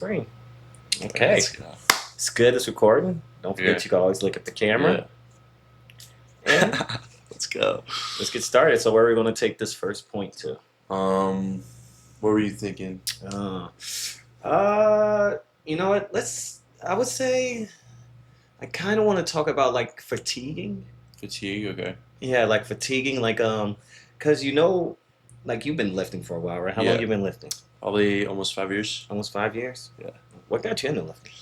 Three. Okay. Let's go. It's good. It's recording. Don't forget Yeah. you can always look at the camera. And Let's go. let's get started. So where are we going to take this first point to? Um, what were you thinking? Uh, uh, you know what? I would say I kind of want to talk about like fatiguing. Fatigue. Okay. Yeah, like fatiguing, cause like you've been lifting for a while, right? How long Yeah. you been lifting? Probably almost 5 years. Almost 5 years. Yeah. What got you into lifting?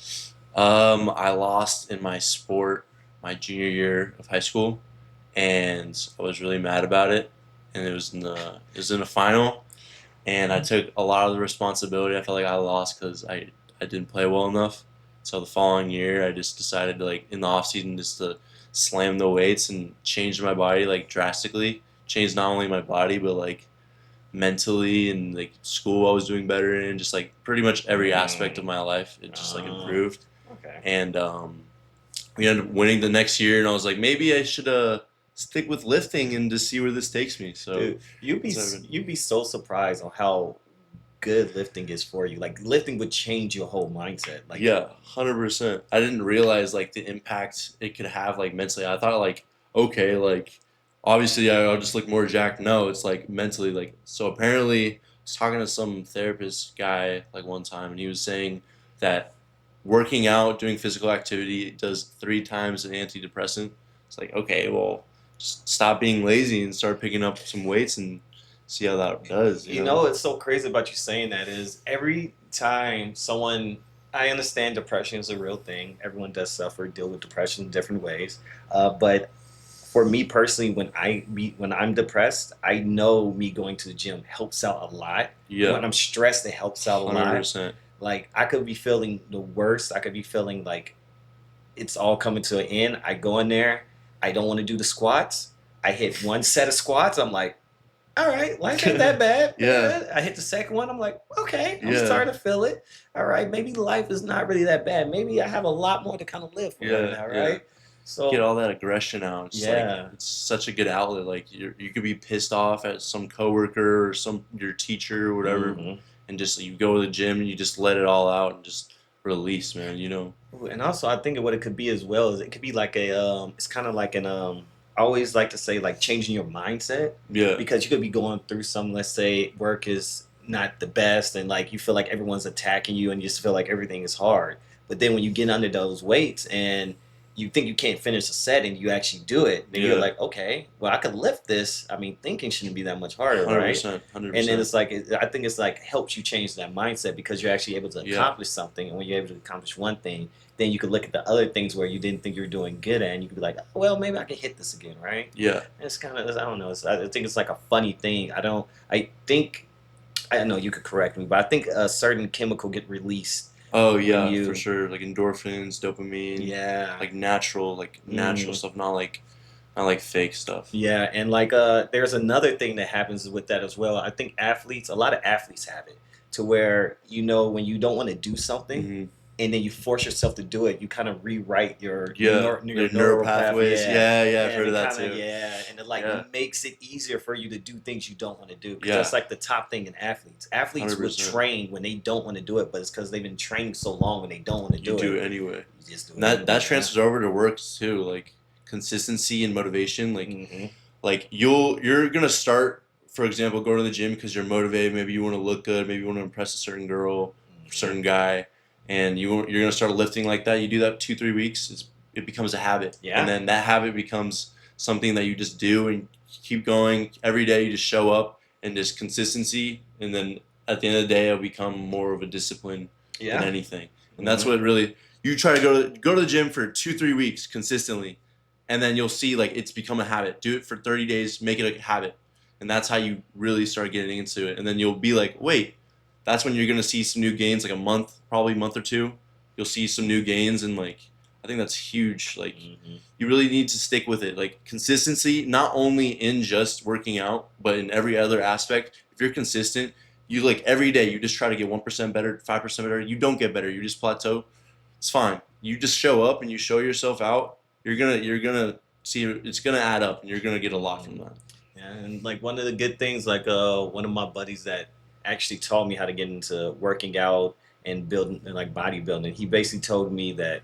I lost in my sport my junior year of high school, and I was really mad about it. And it was in a final, and I took a lot of the responsibility. I felt like I lost because I didn't play well enough. So the following year, I just decided to, like, in the off season, just to slam the weights and change my body like drastically. Change not only my body but like mentally, and like school I was doing better in, just like pretty much every aspect of Mm. my life. It just like Oh, improved, okay. and we ended up winning the next year. And I was like, maybe I should stick with lifting and just see where this takes me. So Dude, you'd be that's what I've been. you'd be so surprised on how good lifting is for you. Like lifting would change your whole mindset. Like, Yeah, 100%. I didn't realize like the impact it could have like mentally. I thought like, okay, like obviously I'll just look more jacked. No, it's like mentally. Like, so apparently I was talking to some therapist guy like one time, and he was saying that working out, doing physical activity does 3 times an antidepressant. It's like, okay, well, just stop being lazy and start picking up some weights and see how that does, you you know? know, what's so crazy about you saying that is every time someone, I understand depression is a real thing. Everyone does suffer, deal with depression in different ways. But for me personally, when I'm depressed, I know me going to the gym helps out a lot. Yeah, When I'm stressed, it helps out a lot. 100%. Like I could be feeling the worst. I could be feeling like it's all coming to an end. I go in there. I don't want to do the squats. I hit one set of squats. I'm like, all right, life ain't that bad. Yeah, I hit the second one. I'm like, okay, I'm yeah. starting to feel it. All right, maybe life is not really that bad. Maybe I have a lot more to kind of live for right Yeah, now, yeah. right? Get So, all that aggression out. It's like yeah, it's such a good outlet. Like you could be pissed off at some coworker or some your teacher or whatever, hmm. and just you go to the gym and you just let it all out and just release, man. You know? And also, I think what it could be as well is it could be like it's kind of like I always like to say like changing your mindset Yeah, because you could be going through some, let's say work is not the best and like you feel like everyone's attacking you and you just feel like everything is hard. But then when you get under those weights and you think you can't finish a set and you actually do it, then you're yeah. like, okay, well, I could lift this. I mean, thinking shouldn't be that much harder, Hundred right? percent, hundred And then percent. it's like I think it's like helps you change that mindset because you're actually able to Yeah, accomplish something, and when you're able to accomplish one thing, then you could look at the other things where you didn't think you were doing good at, and you could be like, oh, well, maybe I can hit this again, right? yeah. And it's kind of I don't know. I think it's like a funny thing. I think I know you could correct me, but I think a certain chemical get released Oh when yeah, for you sure. Like endorphins, dopamine, yeah. like natural Mm. stuff, not like fake stuff. Yeah, and there's another thing that happens with that as well. I think a lot of athletes have it to where when you don't want to do something Hmm. and then you force yourself to do it, you kind of rewrite Yeah, your their neural neural path, pathways. yeah. Yeah, yeah, I've And heard of it that kind of too. yeah, and it like Yeah, makes it easier for you to do things you don't want to do because that's yeah, like the top thing in athletes. Athletes hundred will percent. train when they don't want to do it, but it's because they've been training so long when they don't want to You do do it. it anyway. You just do And it that anyway, yeah. transfers over to works too, like consistency and motivation. Hmm. Like you're gonna start, for example, go to the gym because you're motivated. Maybe you want to look good. Maybe you want to impress a certain girl, Hmm. certain guy, and you're gonna start lifting like that. You do that 2 3 weeks. It becomes a habit, and Yeah. then that habit becomes something that you just do and keep going every day. You just show up and just consistency, and then at the end of the day, it'll become more of a discipline than Yeah. anything. And that's Hmm. what really you try to go to the gym for 2 3 weeks consistently, and then you'll see like it's become a habit. Do it for 30 days, make it a habit, and that's how you really start getting into it. And then you'll be like, wait, that's when you're gonna see some new gains, like a month, probably month or two. You'll see some new gains, and like I think that's huge. Like Hmm. you really need to stick with it. Like consistency, not only in just working out, but in every other aspect. If you're consistent, you like every day you just try to get 1% better, 5% better. You don't get better. You just plateau. It's fine. You just show up and you show yourself out. You're gonna see it's gonna add up, and you're gonna get a lot Hmm. from that. And like one of the good things, like one of my buddies that actually taught me how to get into working out and building and like bodybuilding. He basically told me that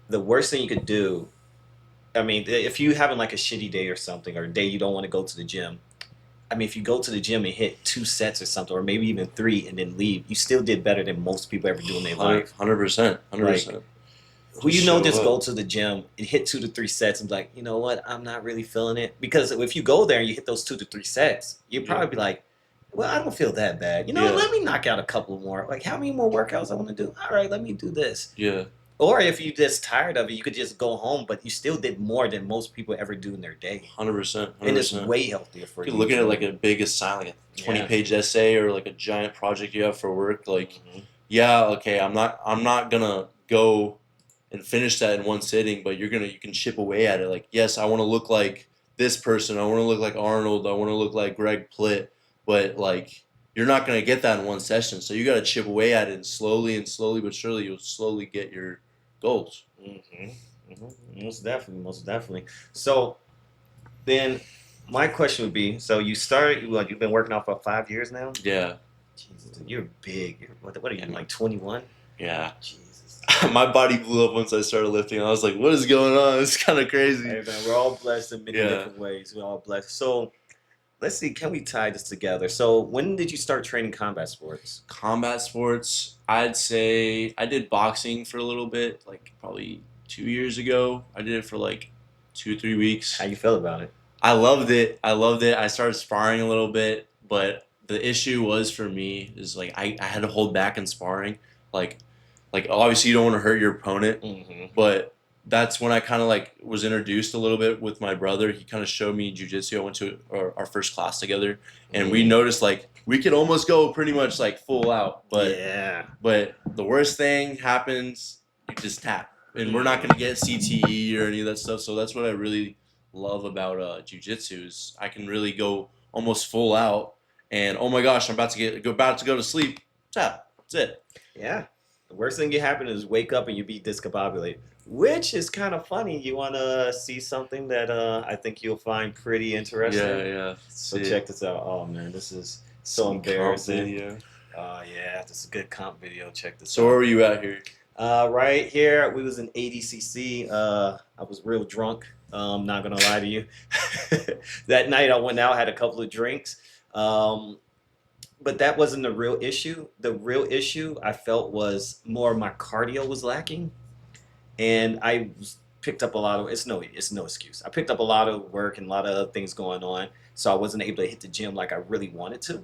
the worst thing you could do, I mean, if you having like a shitty day or something, or a day you don't want to go to the gym, I mean, if you go to the gym and hit 2 sets or something, or maybe even three, and then leave, you still did better than most people ever do in their life. 100%, Like, 100%. who Just you know show just up. go to the gym and hit 2 to 3 sets and be like, you know what, I'm not really feeling it. Because if you go there and you hit those 2 to 3 sets, you'd Yeah, probably be like, well, I don't feel that bad. You know, yeah, let me knock out a couple more. Like, how many more workouts I want to do? All right, let me do this. yeah. Or if you just tired of it, you could just go home, but you still did more than most people ever do in their day. 100%, And it's 100%. way healthier for You could you look at it too. like a big assignment, like a Yeah. 20-page essay or like a giant project you have for work. Like, Hmm. yeah, okay, I'm not gonna go and finish that in one sitting, but you can chip away at it. Like, yes, I want to look like this person. I want to look like Arnold. I want to look like Greg Plitt. But like, you're not gonna get that in one session. So you got to chip away at it, and slowly but surely, you'll slowly get your goals. Hmm. Hmm. Most definitely, most definitely. So then, my question would be: so you started, what, you've been working out for 5 years now? Yeah, Jesus, dude, you're big. What are you, yeah, like 21? yeah. Jesus. My body blew up once I started lifting. I was like, "What is going on? It's kind of crazy." Hey man, we're all blessed in many Yeah. different ways. We're all blessed. So let's see, can we tie this together? So when did you start training combat sports? Combat sports, I'd say I did boxing for a little bit, like probably 2 years ago. I did it for like 2, 3 weeks. How you feel about it? I loved it. I loved it. I started sparring a little bit, but the issue was for me is like I had to hold back in sparring. Like like obviously you don't want to hurt your opponent, Hmm. but that's when I kind of like was introduced a little bit with my brother. He kind of showed me jujitsu. I went to our first class together, and we Mm. noticed like we could almost go pretty much like full out, Yeah. but the worst thing happens, you just tap, and we're not Mm. gonna get CTE or any of that stuff. So that's what I really love about jujitsu is I can really go almost full out, and oh my gosh, I'm about to go to sleep. Tap. That's it. Yeah. The worst thing can happen is wake up and you be discombobulated, which is kind of funny. You want to see something that I think you'll find pretty Yeah, interesting? yeah. Let's So see. check this out. Oh man, this is so Some comp embarrassing. video. Oh yeah, this is a good comp video. Check this So where out. were you at here? Right here, we was in ADCC. I was real drunk. Not gonna lie to you. That night I went out, had a couple of drinks. Um, but that wasn't the real issue. The real issue I felt was more my cardio was lacking, and picked up a lot of. It's no excuse. I picked up a lot of work and a lot of other things going on, so I wasn't able to hit the gym like I really wanted to.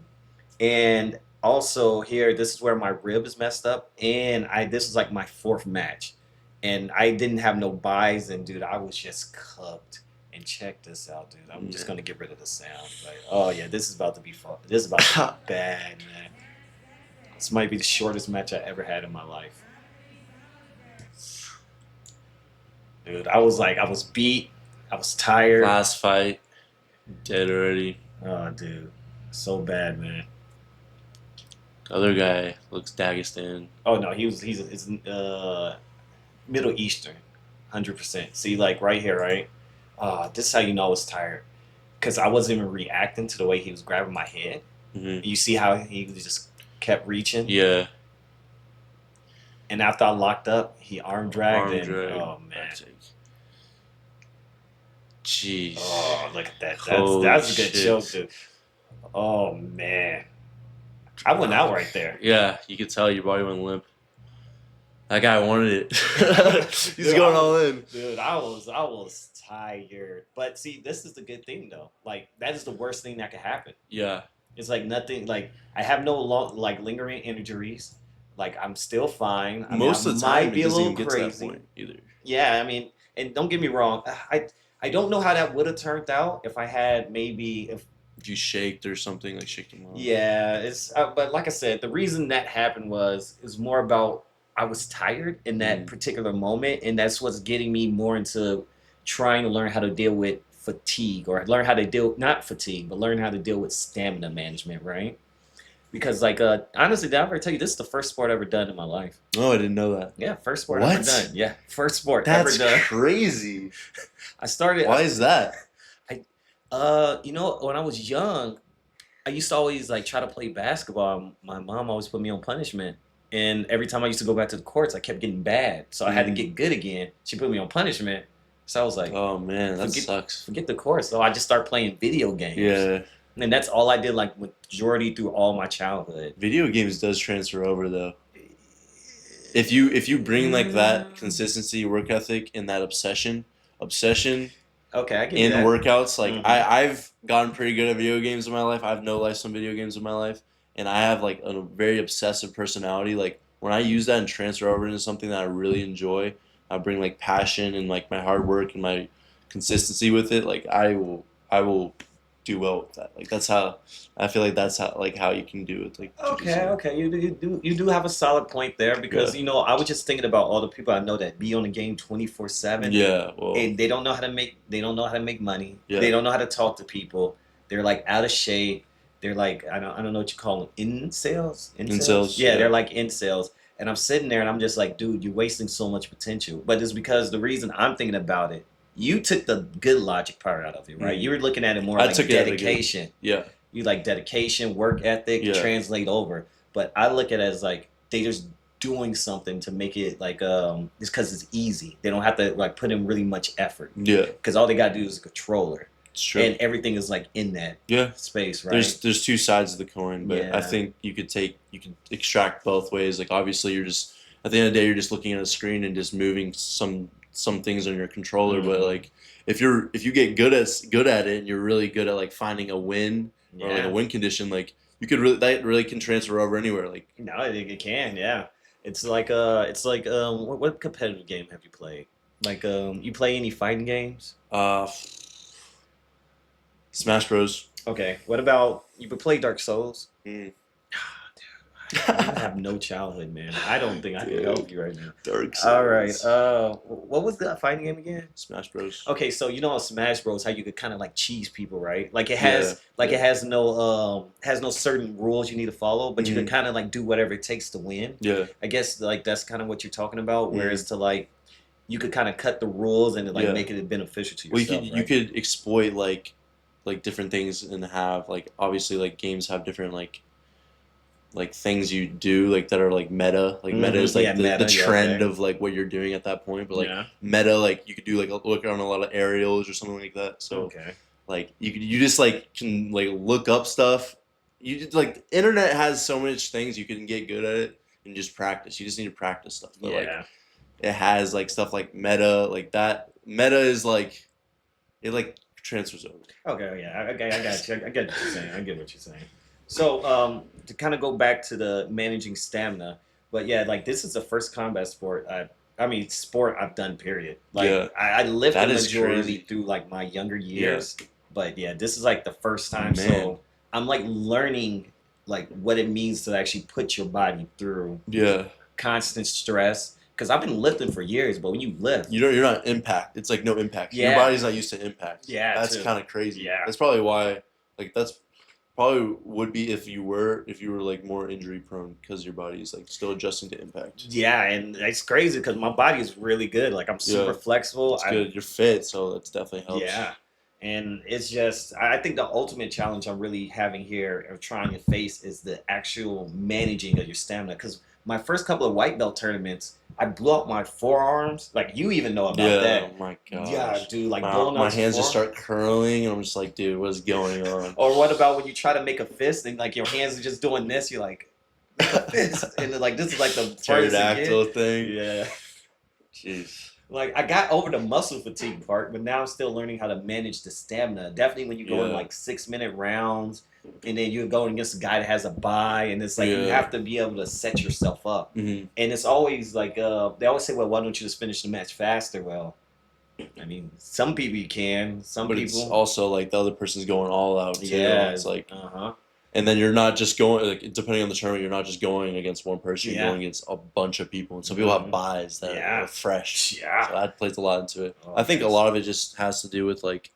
And also here, this is where my rib is messed up, and I this is like my fourth match, and I didn't have no buys, and dude, I was just cooked. And check this out, dude. I'm just Yeah. gonna get rid of the sound. Like, oh yeah, this is about to be fun. This is about to be bad, man. This might be the shortest match I ever had in my life, dude. I was beat. I was tired. Last fight, dead already. Oh, dude, so bad, man. The other guy looks Dagestan. Oh no, he's Middle Eastern, 100%. See, like right here, right? This is how you know I was tired, because I wasn't even reacting to the way he was grabbing my head. Hmm. You see how he just kept reaching, Yeah, and after I locked up, he arm dragged, arm and drag. oh man, That's it. Jeez. oh look at that. That's Holy that's a good shit. choke, dude. Oh man, I went out right there. Yeah, you could tell your body went limp. That guy wanted it. He's Dude, going all in. dude, I was tired. But see, this is the good thing though. Like that is the worst thing that could happen. Yeah. It's like nothing. Like I have no long, like lingering injuries. Like I'm still fine. I mean, I Most of the time, might it be a doesn't little even get to that crazy. point either. Yeah, I mean, and don't get me wrong. I don't know how that would have turned out if I had maybe if If you shaked or something, like shake them off. yeah. It's but like I said, the reason that happened was is more about I was tired in that Mm. particular moment, and that's what's getting me more into trying to learn how to deal with fatigue or learn how to deal not fatigue, but learn how to deal with stamina management, right? Because like honestly, did I ever tell you this is the first sport I ever done in my life? Oh, I didn't know that. Yeah, first sport ever What? done. Yeah, first sport ever That's done. crazy. I started. Why is that? I when I was young, I used to always like try to play basketball. My mom always put me on punishment. And every time I used to go back to the courts, I kept getting bad. So I had to get good again. She put me on punishment. So I was like, Oh man, that forget sucks. forget the course. So I just started playing video games. Yeah, And that's all I did like majority through all my childhood. video games does transfer over though. If you bring like that consistency, work ethic, and that obsession Okay, I give you in that. workouts, like Hmm. I've gotten pretty good at video games in my life. I have no life some video games in my life, and I have like a very obsessive personality. Like when I use that and transfer over into something that I really enjoy, I bring like passion and like my hard work and my consistency with it. Like I will do well with that. Like that's how I feel like that's how you can do it like Okay, jujitsu. okay, you do have a solid point there Yeah. because I was just thinking about all the people I know that be on the game 24/7 Yeah. Well. and they don't know how to make money. They Yeah. don't know how to talk to people. They're like out of shape. They're like I don't know what you call them, incels, incels. Incels. Yeah, they're Yeah. like incels. And I'm sitting there and I'm just like, dude, you're wasting so much potential. But it's because the reason I'm thinking about it, you took the good logic part out of it, right? You Mm. were looking at it more I like took it at a good. dedication. Yeah. You like dedication, work ethic, Yeah. translate over. But I look at it as like they just doing something to make it like it's because it's easy. They don't have to like put in really much effort Yeah. because all they gotta do is a controller, It's true. and everything is like in that Yeah. space, right? There's two sides of the coin, but I Yeah. think you could extract both ways. Like obviously you're just at the end of the day you're just looking at a screen and just moving some things on your controller, but Hmm. like if you get good at it and you're really good at like finding a win or like a Yeah. win condition, like you could really that really can transfer over anywhere. Like No, it can. Yeah. It's like what competitive game have you played? Like you play any fighting games? uh Smash Bros. Okay. What about you play Dark Souls? Mm. You have no childhood, man. I don't think I can help Dude, you right now. Dark All right. Souls. What was the fighting game again? Smash Bros. Okay, so on Smash Bros, how you could kind of like cheese people, right? Like Yeah, it yeah. has no certain rules you need to follow, but you could Hmm. kind of like do whatever it takes to win. Yeah. I guess like that's kind of what you're talking about. Hmm. Whereas to like you could kind of cut the rules and like Yeah. make it beneficial to Well, yourself, you right? could exploit like different things and have like obviously like games have different like things you do like that are like meta. Like meta is Yeah, like the meta. Yeah, trend okay. of like what you're doing at that point. But like Yeah. meta, like you could do like look on a lot of aerials or something like that. So Okay. like you just like can like look up stuff. You just, like the internet has so much things you can get good at it and just practice. You just need to practice stuff. But like Yeah. it has like stuff like meta like that. Meta is like it like transfers over. Okay, yeah, I got you. I get what you're saying. I get what you're saying. So, to kind of go back to the managing stamina, but yeah, like this is the first combat sport I mean, sport I've done. Period. Like Yeah, I lived the that is majority crazy. through like my younger Yeah, years, but yeah, this is like the first time. man. So I'm like learning like what it means to actually put your body through Yeah, constant stress. Because I've been lifting for years, but when you lift, you're not impact. It's like no impact. Your yeah, body's not used to impact. yeah, That's too, kind of crazy. yeah. That's probably why. Like that's probably would be if you were like more injury prone because your body's like still adjusting to impact. Yeah, and it's crazy because my body is really good. Like I'm super Yeah, flexible. that's good. You're fit, so that definitely Yeah, helps. and it's just I think the ultimate challenge I'm really having here of trying to face is the actual managing of your stamina. Because my first couple of white belt tournaments, I blew out my forearms. Like you even know about Yeah, that. oh my Yeah, gosh. dude, like My blowing my out your hands just forearm. start curling, and I'm just like, dude, what's going on? Or what about when you try to make a fist and like your hands are just doing this? You're like, make a fist, and then, like this is like the farthest it Pterodactyl get. thing. Yeah. Jeez. Like I got over the muscle fatigue part, but now I'm still learning how to manage the stamina. Definitely when you go in Yeah. like 6 minute rounds, and then you're going against a guy that has a bye, and it's like you Yeah. have to be able to set yourself up. Hmm. And it's always like they always say, "Well, why don't you just finish the match faster?" Well, I mean, some people you can, some But it's people, also like the other person's going all out too. yeah, It's like, uh huh, and then you're not just going like depending on the tournament, you're not just going against one person. You're yeah, going against a bunch of people, and some people have buys that are yeah, fresh. So yeah. that plays a lot into it. Oh I think a yes, lot of it just has to do with like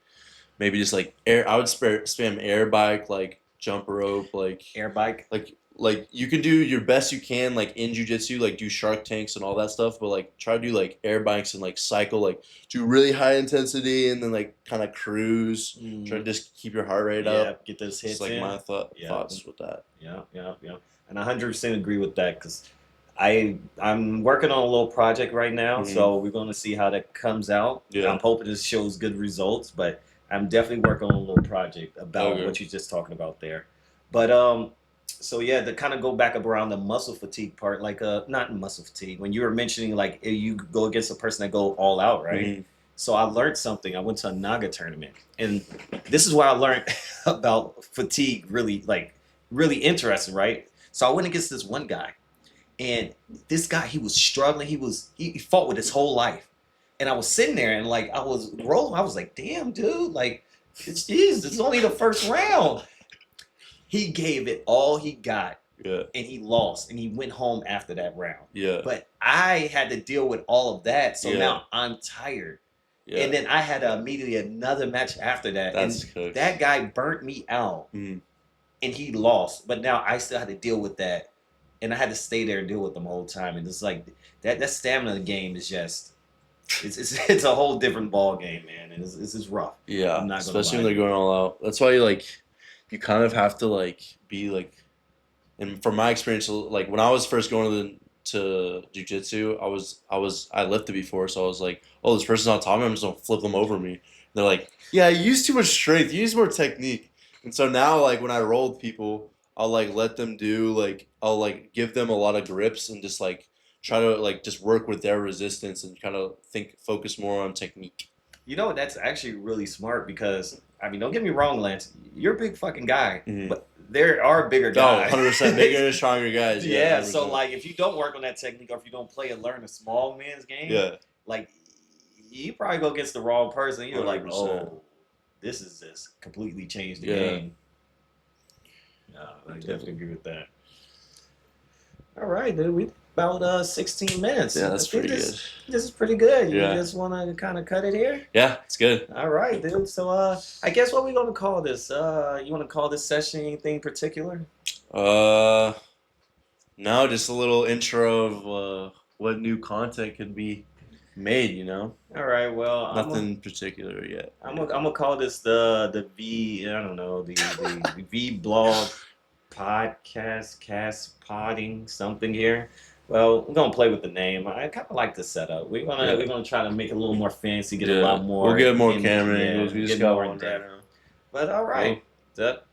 maybe just like air. I would spam air bike, like jump rope, air bike. like you can do your best you can like in jiu-jitsu like do shark tanks and all that stuff, but like try to do like air bikes and like cycle like do really high intensity and then like kind of cruise, try to Mm, just keep your heart rate yeah, up. get those Just hits like in. my Yeah, thoughts with that. yeah, yeah, yeah. And I 100% agree with that because I'm working on a little project right now, Hmm. so we're going to see how that comes out. I'm Yeah. hoping this shows good results, but I'm definitely working on a little project about Okay. what you're just talking about there. But so yeah, to kind of go back up around the muscle fatigue part, like not muscle fatigue, when you were mentioning like you go against a person that go all out, right? Hmm. So I learned something. I went to a Naga tournament, and this is where I learned about fatigue. Really, like really interesting, right? So I went against this one guy, and this guy, he was struggling. He fought with his whole life. And I was sitting there and like I was rolling. I was like, damn, dude, like it's only the first round. He gave it all he got Yeah. and he lost and he went home after that round. Yeah. But I had to deal with all of that. So Yeah. now I'm tired. Yeah. And then I had immediately another match after that. That's And cooked. that guy burnt me out Mm. and he lost. But now I still had to deal with that, and I had to stay there and deal with them the whole time. And it's like that stamina game is just it's a whole different ball game, man. And it's just rough. I'm Yeah, not gonna especially lie when to they're you. going all out. That's why you kind of have to be and from my experience, like when I was first going to jujitsu, I lifted before, so I was like, oh, this person's on top of me, I'm just gonna flip them over me. And they're like, yeah, you use too much strength, you use more technique. And so now like when I roll with people, I'll like let them do I'll like give them a lot of grips and just like try to like just work with their resistance and kind of focus more on technique. You know that's actually really smart because I mean, don't get me wrong, Lance. You're a big fucking guy, Mm-hmm. but there are bigger Oh, guys. 100% bigger and stronger guys. Yeah, Yeah, so 100%. like if you don't work on that technique or if you don't play and learn a small man's game, Yeah, like you probably go against the wrong person. You're like, 100%. oh, this is just completely changed the Yeah, game. No, I definitely definitely. agree with that. All right, dude. We about 16 minutes. Yeah, I that's think pretty good. this is pretty good. You Yeah, just want to kind of cut it here? yeah, it's good. All right, dude. So I guess what we gonna call this? You want to call this session anything particular? Uh, no, just a little intro of what new content could be made. All right. Well, Nothing particular yet. I'm gonna call this the V. I don't know the V blog podcast cast podding something here. Well, we're gonna play with the name. I kind of like the setup. Yeah, We're gonna try to make it a little more fancy, get a yeah. lot We'll more get more in camera yeah, angles. We just get got more in one right depth. now. But all right, Cool. that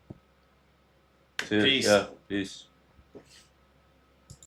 See ya. peace. Yeah, peace.